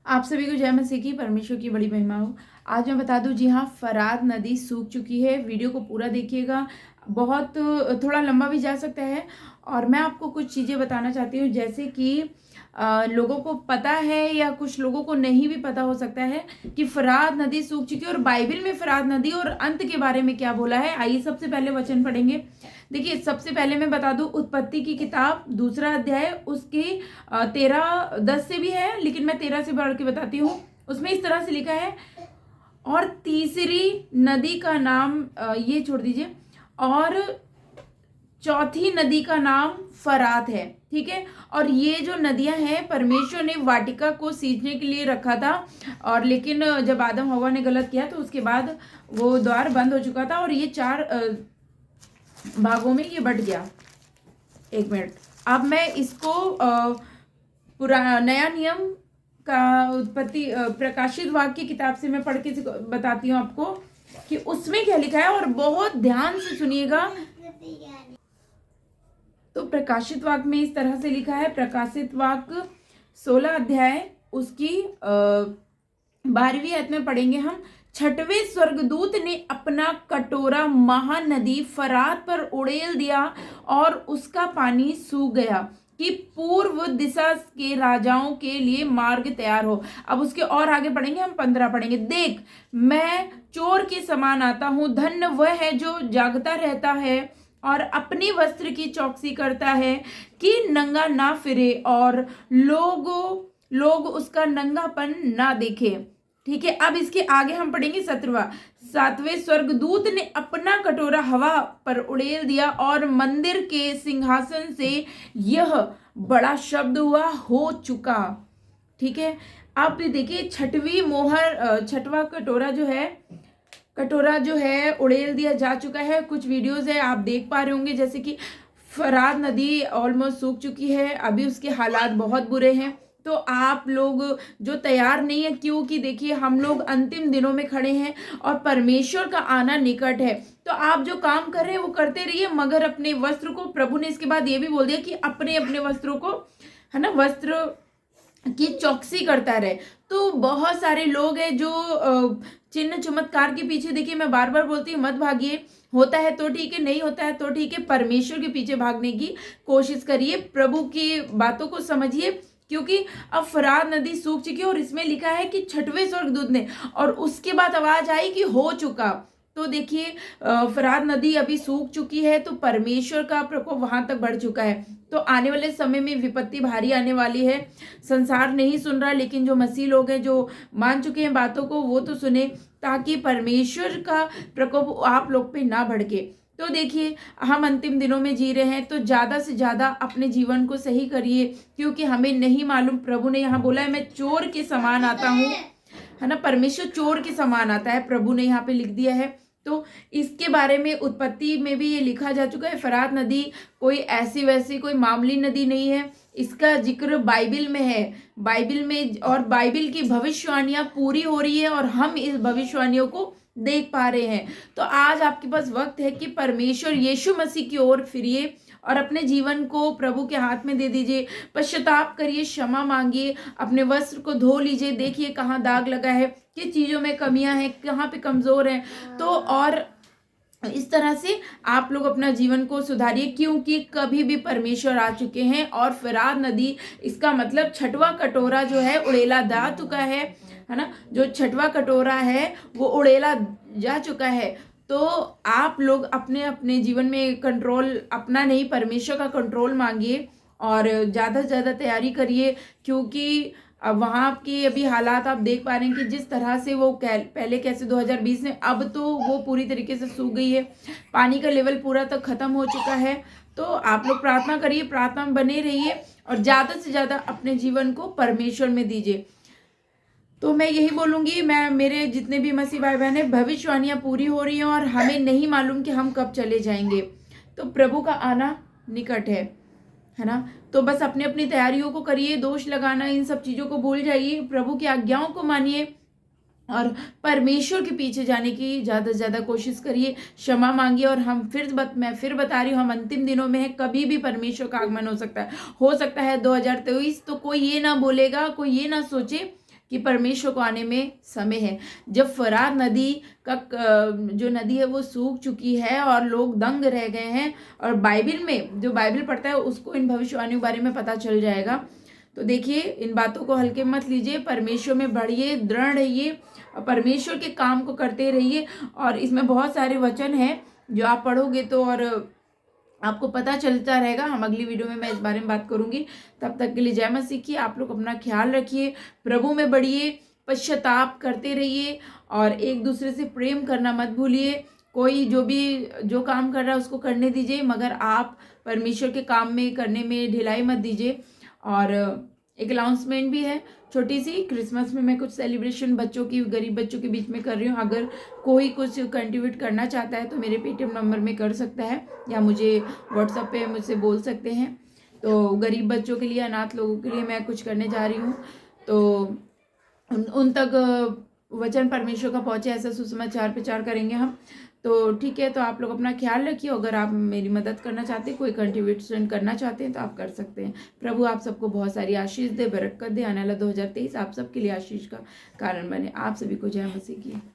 आप सभी को जय मसीह की, परमेश्वर की बड़ी महिमा हो। आज मैं बता दूं, जी हाँ, फरात नदी सूख चुकी है। वीडियो को पूरा देखिएगा, बहुत थोड़ा लंबा भी जा सकता है। और मैं आपको कुछ चीज़ें बताना चाहती हूँ, जैसे कि लोगों को पता है या कुछ लोगों को नहीं भी पता हो सकता है कि फरात नदी सूख चुकी है। और बाइबल में फरात नदी और अंत के बारे में क्या बोला है, आइए सबसे पहले वचन पढ़ेंगे। देखिए, सबसे पहले मैं बता दूं, उत्पत्ति की किताब 2 अध्याय उसकी 13-10 से भी है, लेकिन मैं 13 से बढ़ के बताती हूँ। उसमें इस तरह से लिखा है, और तीसरी नदी का नाम ये छोड़ दीजिए, और चौथी नदी का नाम फरात है। ठीक है। और ये जो नदियां हैं, परमेश्वर ने वाटिका को सींचने के लिए रखा था, और लेकिन जब आदम हवा ने गलत किया तो उसके बाद वो द्वार बंद हो चुका था, और ये 4 भागों में ये बट गया। एक मिनट, अब मैं इसको पुराना नया नियम का उत्पत्ति प्रकाशित वाक्य की किताब से मैं पढ़ के बताती हूँ आपको कि उसमें क्या लिखा है, और बहुत ध्यान से सुनिएगा। तो प्रकाशित वाक्य में इस तरह से लिखा है, प्रकाशित वाक्य 16 अध्याय उसकी 12वीं आयत में पढ़ेंगे हम। छठवें स्वर्गदूत ने अपना कटोरा महानदी फरात पर उड़ेल दिया, और उसका पानी सूख गया कि पूर्व दिशा के राजाओं के लिए मार्ग तैयार हो। अब उसके और आगे पढ़ेंगे हम, 15 पढ़ेंगे। देख, मैं चोर के समान आता हूँ, धन्य वह है जो जागता रहता है और अपनी वस्त्र की चौकसी करता है कि नंगा ना फिरे और लोग उसका नंगापन ना देखे। ठीक है। अब इसके आगे हम पढ़ेंगे 17वां। 7वें स्वर्गदूत ने अपना कटोरा हवा पर उड़ेल दिया, और मंदिर के सिंहासन से यह बड़ा शब्द हुआ, हो चुका। ठीक है। अब देखिए, छठवीं मोहर, छठवां कटोरा जो है उड़ेल दिया जा चुका है। कुछ वीडियोस है, आप देख पा रहे होंगे, जैसे कि फरात नदी ऑलमोस्ट सूख चुकी है, अभी उसके हालात बहुत बुरे हैं। तो आप लोग जो तैयार नहीं है, क्योंकि देखिए हम लोग अंतिम दिनों में खड़े हैं और परमेश्वर का आना निकट है। तो आप जो काम कर रहे हैं वो करते रहिए, मगर अपने वस्त्र को, प्रभु ने इसके बाद ये भी बोल दिया कि अपने अपने वस्त्रों को, है ना, वस्त्र की चौकसी करता रहे। तो बहुत सारे लोग हैं जो चिन्ह चमत्कार के पीछे, देखिए मैं बार बार बोलती हूँ, मत भागिए। होता है तो ठीक है, नहीं होता है तो ठीक है, परमेश्वर के पीछे भागने की कोशिश करिए, प्रभु की बातों को समझिए। क्योंकि अब फरात नदी सूख चुकी है, और इसमें लिखा है कि छठवें स्वर्गदूत ने, और उसके बाद आवाज आई कि हो चुका। तो देखिए, फरात नदी अभी सूख चुकी है, तो परमेश्वर का प्रकोप वहां तक बढ़ चुका है। तो आने वाले समय में विपत्ति भारी आने वाली है। संसार नहीं सुन रहा, लेकिन जो मसीह लोग हैं, जो मान चुके हैं बातों को, वो तो सुने, ताकि परमेश्वर का प्रकोप आप लोग पे ना भड़के। तो देखिए, हम अंतिम दिनों में जी रहे हैं, तो ज़्यादा से ज़्यादा अपने जीवन को सही करिए, क्योंकि हमें नहीं मालूम। प्रभु ने यहाँ बोला है, मैं चोर के समान आता हूँ, है ना, परमेश्वर चोर के समान आता है, प्रभु ने यहाँ पे लिख दिया है। तो इसके बारे में उत्पत्ति में भी ये लिखा जा चुका है। फरात नदी कोई ऐसी वैसी कोई मामूली नदी नहीं है, इसका जिक्र बाइबल में है, बाइबल में, और बाइबल की भविष्यवाणियां पूरी हो रही है, और हम इस भविष्यवाणियों को देख पा रहे हैं। तो आज आपके पास वक्त है कि परमेश्वर यीशु मसीह की ओर फिरिए और अपने जीवन को प्रभु के हाथ में दे दीजिए। पश्चाताप करिए, क्षमा मांगिए, अपने वस्त्र को धो लीजिए, देखिए कहाँ दाग लगा है, किस चीज़ों में कमियां हैं, कहाँ पे कमज़ोर हैं। तो और इस तरह से आप लोग अपना जीवन को सुधारिए, क्योंकि कभी भी परमेश्वर आ चुके हैं। और फरात नदी, इसका मतलब छठवां कटोरा जो है उड़ेला जा चुका है ना, जो छठवां कटोरा है वो उड़ेला जा चुका है। तो आप लोग अपने अपने जीवन में कंट्रोल अपना नहीं, परमेश्वर का कंट्रोल मांगिए, और ज़्यादा से ज़्यादा तैयारी करिए, क्योंकि अब वहाँ की अभी हालात आप देख पा रहे हैं कि जिस तरह से वो पहले कैसे 2020 में, अब तो वो पूरी तरीके से सूख गई है, पानी का लेवल पूरा तक खत्म हो चुका है। तो आप लोग प्रार्थना करिए, प्रार्थना में बने रहिए, और ज़्यादा से ज़्यादा अपने जीवन को परमेश्वर में दीजिए। तो मैं यही बोलूँगी, मैं, मेरे जितने भी मसीह भाई बहन हैं, भविष्यवाणियाँ पूरी हो रही हैं, और हमें नहीं मालूम कि हम कब चले जाएंगे। तो प्रभु का आना निकट है ना। तो बस अपनी अपनी तैयारियों को करिए, दोष लगाना, इन सब चीज़ों को भूल जाइए, प्रभु की आज्ञाओं को मानिए, और परमेश्वर के पीछे जाने की ज़्यादा से ज़्यादा कोशिश करिए, क्षमा मांगिए। और हम मैं फिर बता रही हूँ, हम अंतिम दिनों में है, कभी भी परमेश्वर का आगमन हो सकता है 2023। तो कोई ये ना बोलेगा, कोई ये ना सोचे कि परमेश्वर को आने में समय है। जब फरात नदी का जो नदी है वो सूख चुकी है और लोग दंग रह गए हैं, और बाइबल में जो बाइबल पढ़ता है उसको इन भविष्यवाणियों के बारे में पता चल जाएगा। तो देखिए, इन बातों को हल्के मत लीजिए, परमेश्वर में बढ़िए, दृढ़ रहिए, परमेश्वर के काम को करते रहिए। और इसमें बहुत सारे वचन हैं जो आप पढ़ोगे तो और आपको पता चलता रहेगा। हम अगली वीडियो में मैं इस बारे में बात करूंगी। तब तक के लिए जय मसीह की। आप लोग अपना ख्याल रखिए, प्रभु में बढ़िए, पश्चाताप करते रहिए और एक दूसरे से प्रेम करना मत भूलिए। कोई जो काम कर रहा है उसको करने दीजिए, मगर आप परमेश्वर के काम में करने में ढिलाई मत दीजिए। और एक अनाउंसमेंट भी है छोटी सी, क्रिसमस में मैं कुछ सेलिब्रेशन बच्चों की, गरीब बच्चों के बीच में कर रही हूँ। अगर कोई कुछ कंट्रीब्यूट करना चाहता है तो मेरे पेटीएम नंबर में कर सकता है, या मुझे व्हाट्सएप पे मुझसे बोल सकते हैं। तो गरीब बच्चों के लिए, अनाथ लोगों के लिए मैं कुछ करने जा रही हूँ, तो उन तक वचन परमेश्वर का पहुँचे ऐसा सुसमाचार प्रचार करेंगे हम। तो ठीक है, तो आप लोग अपना ख्याल रखिए। अगर आप मेरी मदद करना चाहते हैं, कोई कंट्रीब्यूशन करना चाहते हैं तो आप कर सकते हैं। प्रभु आप सबको बहुत सारी आशीष दे, बरकत दे। आने वाला 2023 आप सबके लिए आशीष का कारण बने। आप सभी को जय मसीह की।